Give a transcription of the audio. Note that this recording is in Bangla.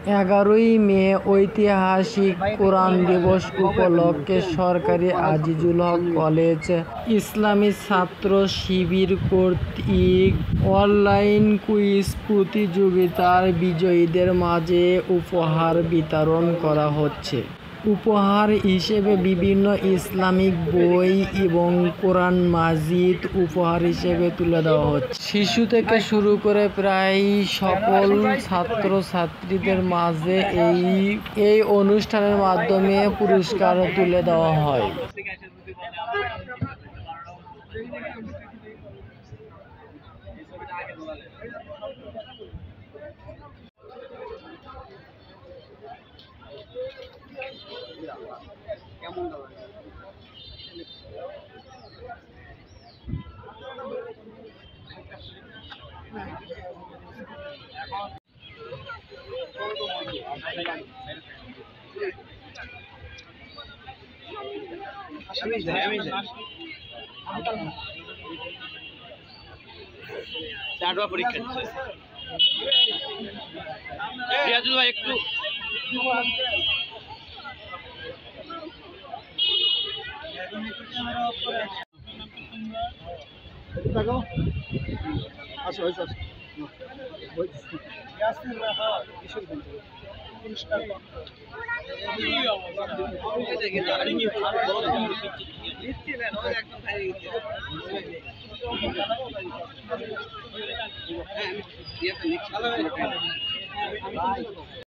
11ই মে ঐতিহাসিক কোরআন দিবস উপলক্ষে সরকারি আজিজুল হক কলেজ ইসলামী ছাত্র শিবির কর্তৃক অনলাইন কুইজ প্রতিযোগিতার বিজয়ীদের মাঝে উপহার বিতরণ করা হচ্ছে। উপহার হিসেবে বিভিন্ন ইসলামিক বই এবং কোরআন মাজিদ উপহার হিসেবে তুলে দেওয়া হচ্ছে। শিশু থেকে শুরু করে প্রায় সকল ছাত্রছাত্রীদের মাঝে এই অনুষ্ঠানের মাধ্যমে পুরস্কার তুলে দেওয়া হয়। পরীক্ষা একটু